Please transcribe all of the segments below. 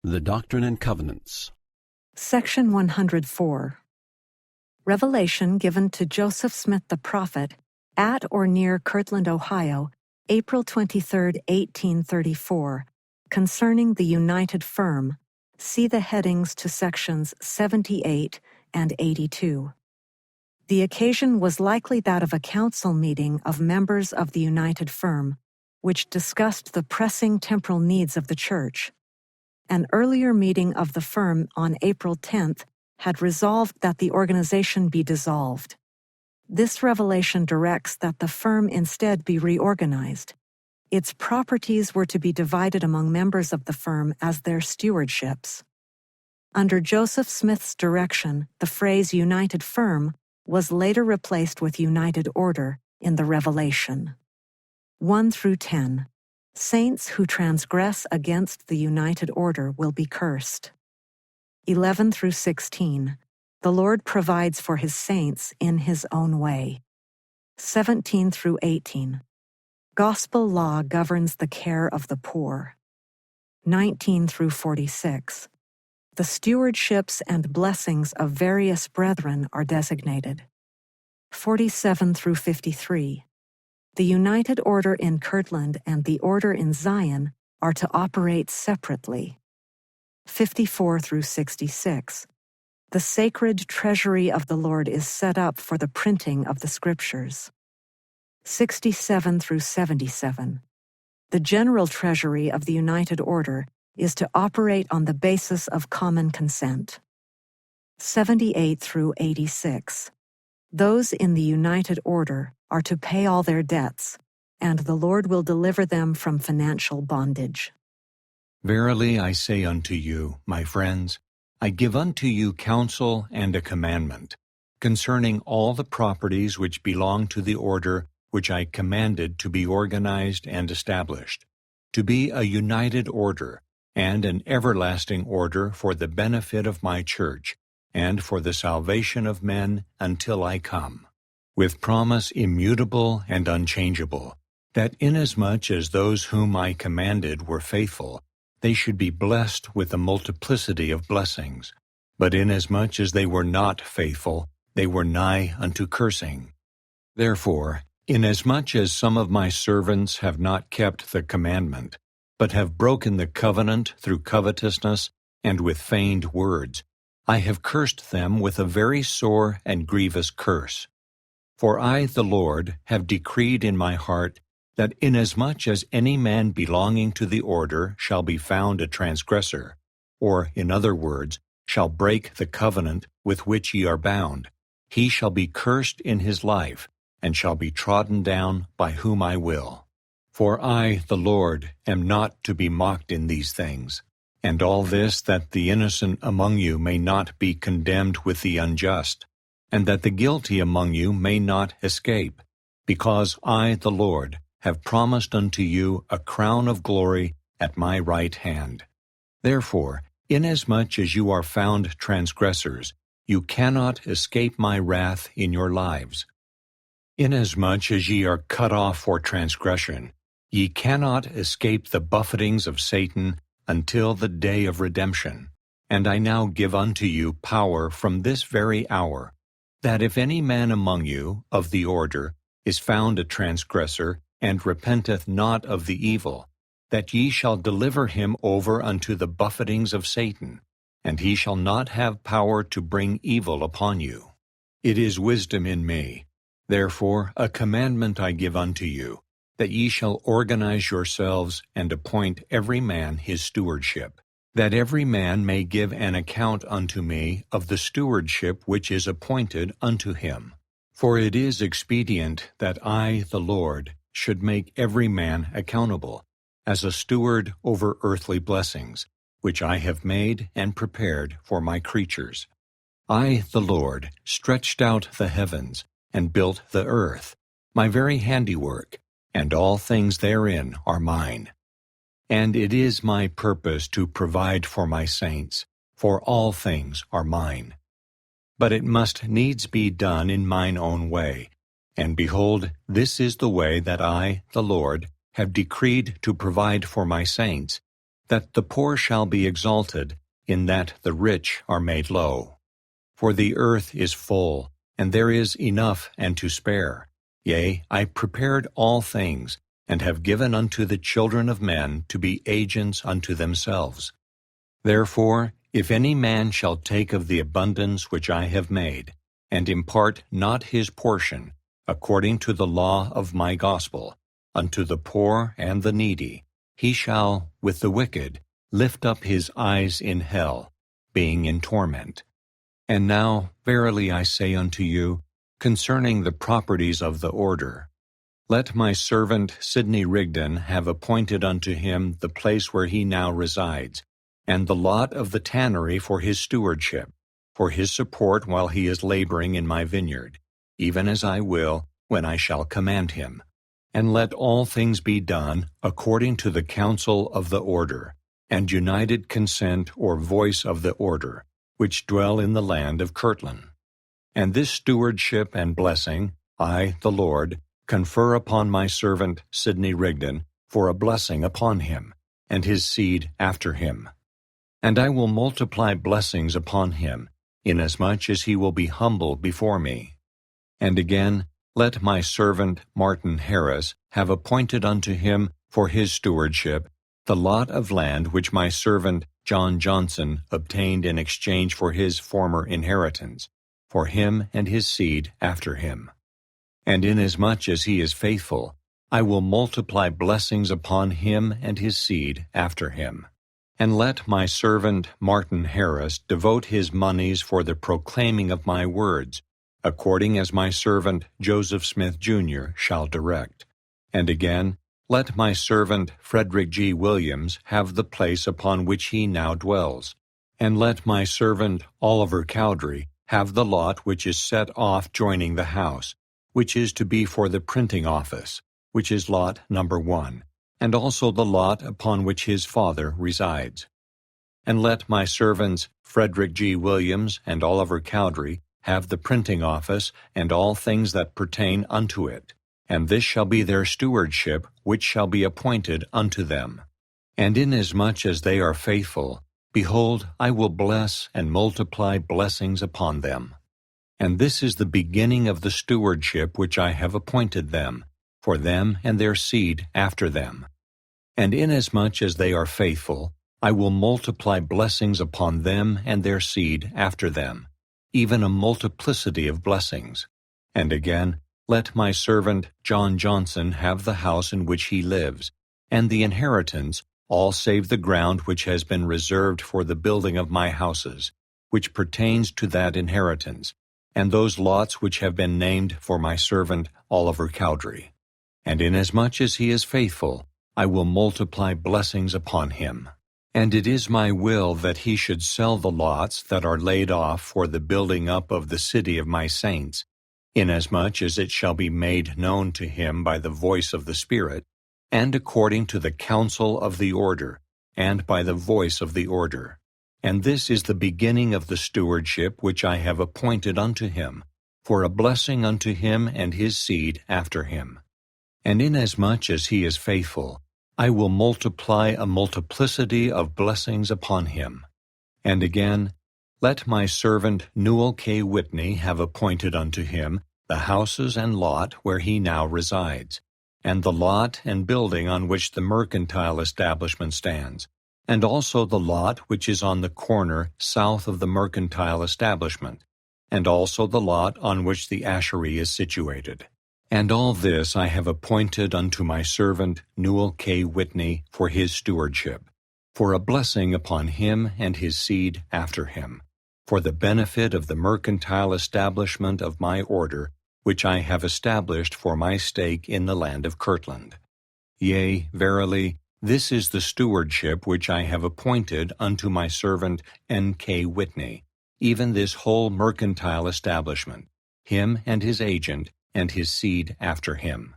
The Doctrine and Covenants. Section 104. Revelation given to Joseph Smith the prophet at or near Kirtland, Ohio, April 23, 1834, concerning the united firm. See the headings to sections 78 and 82. The occasion was likely that of a council meeting of members of the united firm, which discussed the pressing temporal needs of the church. An earlier meeting of the firm on April 10th had resolved that the organization be dissolved. This revelation directs that the firm instead be reorganized. Its properties were to be divided among members of the firm as their stewardships. Under Joseph Smith's direction, the phrase united firm was later replaced with united order in the revelation. 1 through 10. Saints who transgress against the united order will be cursed. 11 through 16. The Lord provides for his saints in his own way. 17 through 18. Gospel law governs the care of the poor. 19 through 46. The stewardships and blessings of various brethren are designated. 47 through 53. The united order in Kirtland and the order in Zion are to operate separately. 54 through 66. The sacred treasury of the Lord is set up for the printing of the Scriptures. 67 through 77. The general treasury of the united order is to operate on the basis of common consent. 78 through 86. Those in the united order are to pay all their debts, and the Lord will deliver them from financial bondage. Verily I say unto you, my friends, I give unto you counsel and a commandment, concerning all the properties which belong to the order which I commanded to be organized and established, to be a united order, and an everlasting order for the benefit of my church, and for the salvation of men until I come, with promise immutable and unchangeable, that inasmuch as those whom I commanded were faithful, they should be blessed with a multiplicity of blessings. But inasmuch as they were not faithful, they were nigh unto cursing. Therefore, inasmuch as some of my servants have not kept the commandment, but have broken the covenant through covetousness and with feigned words, I have cursed them with a very sore and grievous curse. For I, the Lord, have decreed in my heart that inasmuch as any man belonging to the order shall be found a transgressor, or, in other words, shall break the covenant with which ye are bound, he shall be cursed in his life, and shall be trodden down by whom I will. For I, the Lord, am not to be mocked in these things. And all this that the innocent among you may not be condemned with the unjust, and that the guilty among you may not escape, because I, the Lord, have promised unto you a crown of glory at my right hand. Therefore, inasmuch as you are found transgressors, you cannot escape my wrath in your lives. Inasmuch as ye are cut off for transgression, ye cannot escape the buffetings of Satan until the day of redemption. And I now give unto you power from this very hour, that if any man among you of the order is found a transgressor, and repenteth not of the evil, that ye shall deliver him over unto the buffetings of Satan, and he shall not have power to bring evil upon you. It is wisdom in me. Therefore a commandment I give unto you, that ye shall organize yourselves and appoint every man his stewardship, that every man may give an account unto me of the stewardship which is appointed unto him. For it is expedient that I, the Lord, should make every man accountable, as a steward over earthly blessings, which I have made and prepared for my creatures. I, the Lord, stretched out the heavens, and built the earth, my very handiwork, and all things therein are mine. And it is my purpose to provide for my saints, for all things are mine. But it must needs be done in mine own way, and behold, this is the way that I, the Lord, have decreed to provide for my saints, that the poor shall be exalted, in that the rich are made low. For the earth is full, and there is enough and to spare. Yea, I prepared all things, and have given unto the children of men to be agents unto themselves. Therefore, if any man shall take of the abundance which I have made, and impart not his portion, according to the law of my gospel, unto the poor and the needy, he shall, with the wicked, lift up his eyes in hell, being in torment. And now, verily I say unto you, concerning the properties of the order, let my servant Sidney Rigdon have appointed unto him the place where he now resides, and the lot of the tannery for his stewardship, for his support while he is laboring in my vineyard, even as I will, when I shall command him. And let all things be done according to the counsel of the order, and united consent or voice of the order, which dwell in the land of Kirtland. And this stewardship and blessing, I, the Lord, confer upon my servant Sidney Rigdon, for a blessing upon him, and his seed after him. And I will multiply blessings upon him, inasmuch as he will be humble before me. And again, let my servant Martin Harris have appointed unto him for his stewardship the lot of land which my servant John Johnson obtained in exchange for his former inheritance, for him and his seed after him. And inasmuch as he is faithful, I will multiply blessings upon him and his seed after him. And let my servant Martin Harris devote his monies for the proclaiming of my words, according as my servant Joseph Smith, Jr. shall direct. And again, let my servant Frederick G. Williams have the place upon which he now dwells. And let my servant Oliver Cowdery have the lot which is set off joining the house, which is to be for the printing office, which is lot number 1, and also the lot upon which his father resides. And let my servants Frederick G. Williams and Oliver Cowdery have the printing office and all things that pertain unto it, and this shall be their stewardship which shall be appointed unto them. And inasmuch as they are faithful, behold, I will bless and multiply blessings upon them. And this is the beginning of the stewardship which I have appointed them, for them and their seed after them. And inasmuch as they are faithful, I will multiply blessings upon them and their seed after them, even a multiplicity of blessings. And again, let my servant John Johnson have the house in which he lives, and the inheritance, all save the ground which has been reserved for the building of my houses, which pertains to that inheritance, and those lots which have been named for my servant Oliver Cowdery. And inasmuch as he is faithful, I will multiply blessings upon him. And it is my will that he should sell the lots that are laid off for the building up of the city of my saints, inasmuch as it shall be made known to him by the voice of the Spirit, and according to the counsel of the order, and by the voice of the order. And this is the beginning of the stewardship which I have appointed unto him, for a blessing unto him and his seed after him. And inasmuch as he is faithful, I will multiply a multiplicity of blessings upon him. And again, let my servant Newell K. Whitney have appointed unto him the houses and lot where he now resides, and the lot and building on which the mercantile establishment stands, and also the lot which is on the corner south of the mercantile establishment, and also the lot on which the ashery is situated. And all this I have appointed unto my servant Newell K. Whitney for his stewardship, for a blessing upon him and his seed after him, for the benefit of the mercantile establishment of my order, which I have established for my stake in the land of Kirtland. Yea, verily, this is the stewardship which I have appointed unto my servant N. K. Whitney, even this whole mercantile establishment, him and his agent, and his seed after him.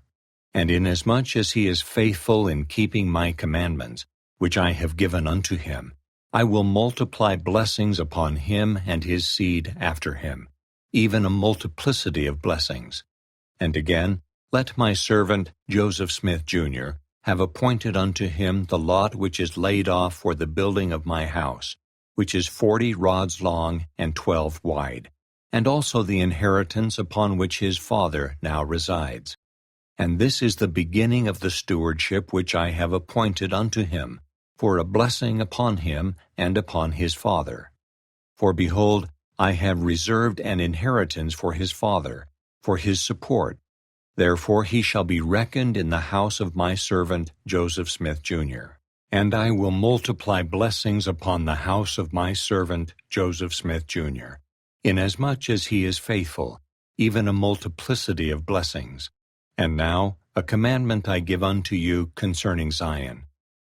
And inasmuch as he is faithful in keeping my commandments, which I have given unto him, I will multiply blessings upon him and his seed after him, even a multiplicity of blessings. And again, let my servant Joseph Smith, Jr. have appointed unto him the lot which is laid off for the building of my house, which is 40 rods long and 12 wide, and also the inheritance upon which his father now resides. And this is the beginning of the stewardship which I have appointed unto him, for a blessing upon him and upon his father. For behold, I have reserved an inheritance for his father, for his support. Therefore he shall be reckoned in the house of my servant Joseph Smith, Jr. And I will multiply blessings upon the house of my servant Joseph Smith, Jr., inasmuch as he is faithful, even a multiplicity of blessings. And now a commandment I give unto you concerning Zion,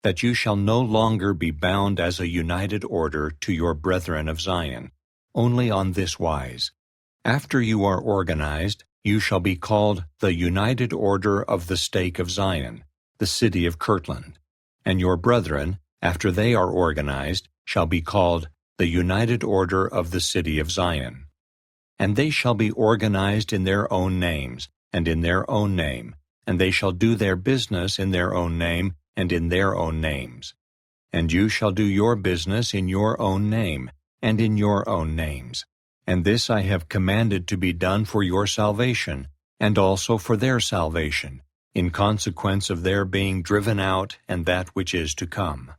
that you shall no longer be bound as a united order to your brethren of Zion, only on this wise: after you are organized, you shall be called the United Order of the Stake of Zion, the city of Kirtland. And your brethren, after they are organized, shall be called the United Order of the city of Zion. And they shall be organized in their own names, and in their own name, and they shall do their business in their own name, and in their own names. And you shall do your business in your own name, and in your own names. And this I have commanded to be done for your salvation, and also for their salvation, in consequence of their being driven out and that which is to come.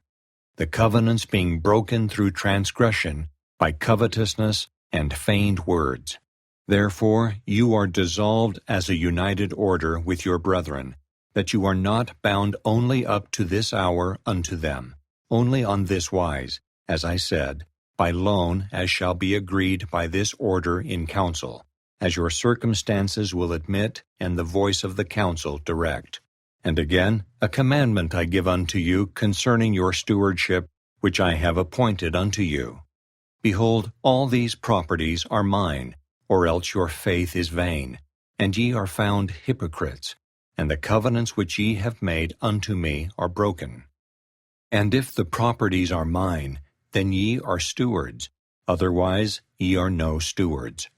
The covenants being broken through transgression, by covetousness and feigned words. Therefore you are dissolved as a united order with your brethren, that you are not bound only up to this hour unto them, only on this wise, as I said, by loan as shall be agreed by this order in council, as your circumstances will admit and the voice of the council direct. And again, a commandment I give unto you concerning your stewardship, which I have appointed unto you. Behold, all these properties are mine, or else your faith is vain, and ye are found hypocrites, and the covenants which ye have made unto me are broken. And if the properties are mine, then ye are stewards, otherwise ye are no stewards.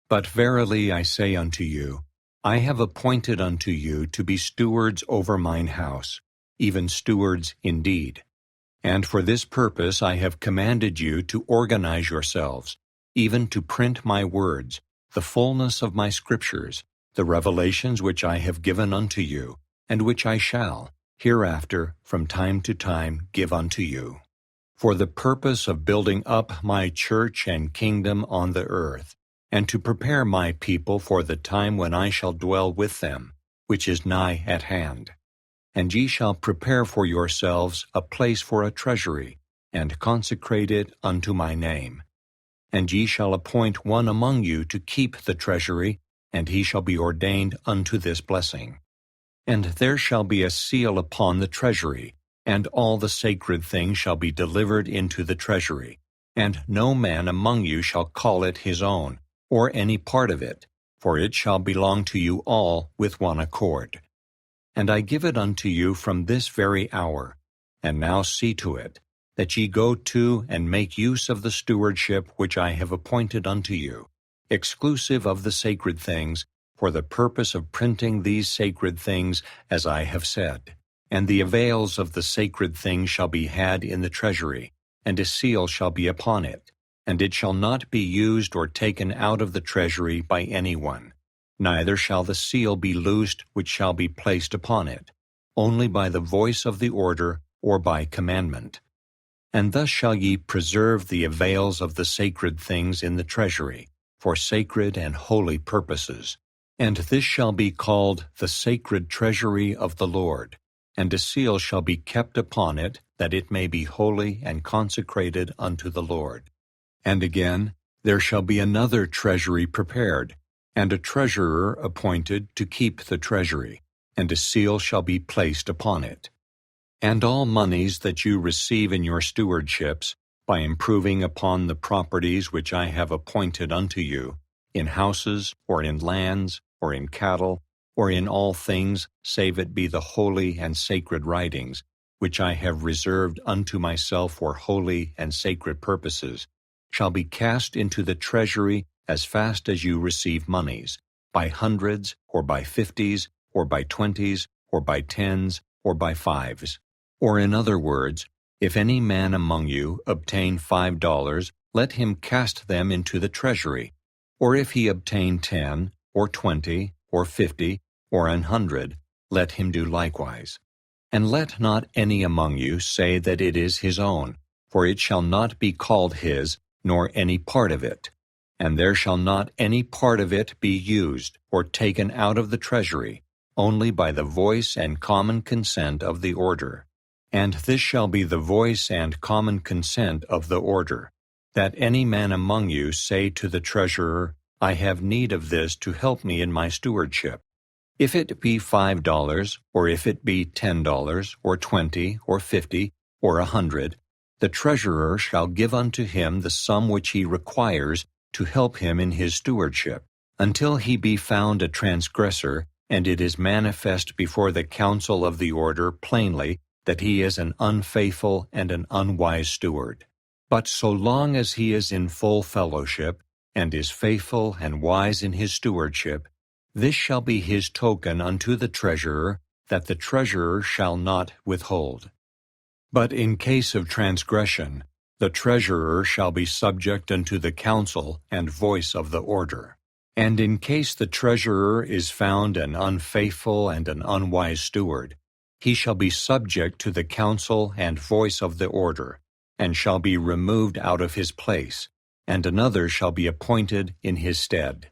But verily I say unto you, I have appointed unto you to be stewards over mine house, even stewards indeed. And for this purpose I have commanded you to organize yourselves, even to print my words, the fullness of my scriptures, the revelations which I have given unto you, and which I shall, hereafter, from time to time, give unto you, for the purpose of building up my church and kingdom on the earth, and to prepare my people for the time when I shall dwell with them, which is nigh at hand. And ye shall prepare for yourselves a place for a treasury, and consecrate it unto my name. And ye shall appoint one among you to keep the treasury, and he shall be ordained unto this blessing. And there shall be a seal upon the treasury, and all the sacred things shall be delivered into the treasury. And no man among you shall call it his own, or any part of it, for it shall belong to you all with one accord. And I give it unto you from this very hour. And now see to it, that ye go to and make use of the stewardship which I have appointed unto you, exclusive of the sacred things, for the purpose of printing these sacred things, as I have said. And the avails of the sacred things shall be had in the treasury, and a seal shall be upon it, and it shall not be used or taken out of the treasury by any one. Neither shall the seal be loosed which shall be placed upon it, only by the voice of the order or by commandment. And thus shall ye preserve the avails of the sacred things in the treasury, for sacred and holy purposes. And this shall be called the sacred treasury of the Lord, and a seal shall be kept upon it, that it may be holy and consecrated unto the Lord. And again, there shall be another treasury prepared, and a treasurer appointed to keep the treasury, and a seal shall be placed upon it. And all monies that you receive in your stewardships, by improving upon the properties which I have appointed unto you, in houses, or in lands, or in cattle, or in all things, save it be the holy and sacred writings, which I have reserved unto myself for holy and sacred purposes, shall be cast into the treasury as fast as you receive monies, by hundreds, or by 50s, or by 20s, or by 10s, or by fives. Or in other words, if any man among you obtain $5, let him cast them into the treasury. Or if he obtain 10, or 20, or 50, or 100, let him do likewise. And let not any among you say that it is his own, for it shall not be called his, nor any part of it. And there shall not any part of it be used, or taken out of the treasury, only by the voice and common consent of the order. And this shall be the voice and common consent of the order, that any man among you say to the treasurer, I have need of this to help me in my stewardship. If it be $5, or if it be $10, or 20, or 50, or 100, the treasurer shall give unto him the sum which he requires to help him in his stewardship, until he be found a transgressor, and it is manifest before the council of the order plainly that he is an unfaithful and an unwise steward. But so long as he is in full fellowship, and is faithful and wise in his stewardship, this shall be his token unto the treasurer, that the treasurer shall not withhold. But in case of transgression, the treasurer shall be subject unto the council and voice of the order. And in case the treasurer is found an unfaithful and an unwise steward, he shall be subject to the council and voice of the order, and shall be removed out of his place, and another shall be appointed in his stead.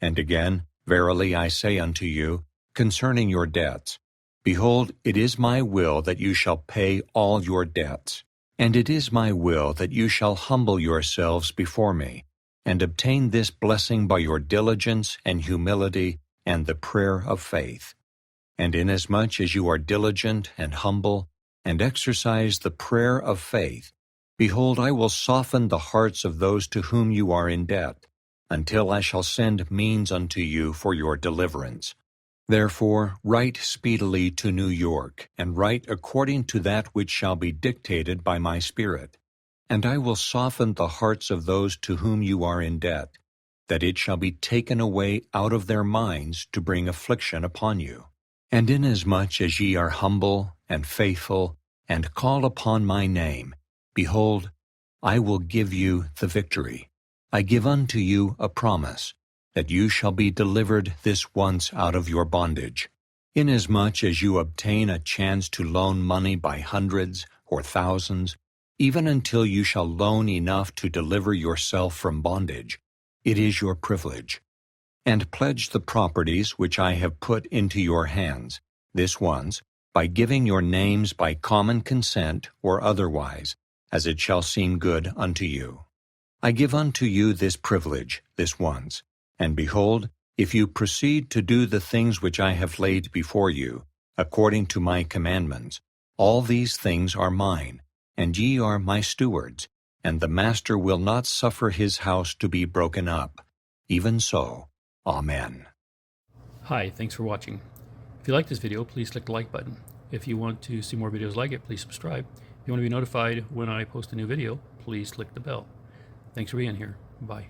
And again, verily I say unto you, concerning your debts, behold, it is my will that you shall pay all your debts. And it is my will that you shall humble yourselves before me, and obtain this blessing by your diligence and humility and the prayer of faith. And inasmuch as you are diligent and humble, and exercise the prayer of faith, behold, I will soften the hearts of those to whom you are in debt, until I shall send means unto you for your deliverance. Therefore write speedily to New York, and write according to that which shall be dictated by my Spirit. And I will soften the hearts of those to whom you are in debt, that it shall be taken away out of their minds to bring affliction upon you. And inasmuch as ye are humble and faithful, and call upon my name, behold, I will give you the victory. I give unto you a promise, that you shall be delivered this once out of your bondage. Inasmuch as you obtain a chance to loan money by hundreds or thousands, even until you shall loan enough to deliver yourself from bondage, it is your privilege. And pledge the properties which I have put into your hands, this once, by giving your names by common consent or otherwise, as it shall seem good unto you. I give unto you this privilege, this once. And behold, if you proceed to do the things which I have laid before you, according to my commandments, all these things are mine, and ye are my stewards, and the master will not suffer his house to be broken up. Even so, Amen. Hi, thanks for watching. If you like this video, please click the like button. If you want to see more videos like it, please subscribe. If you want to be notified when I post a new video, please click the bell. Thanks for being here. Bye.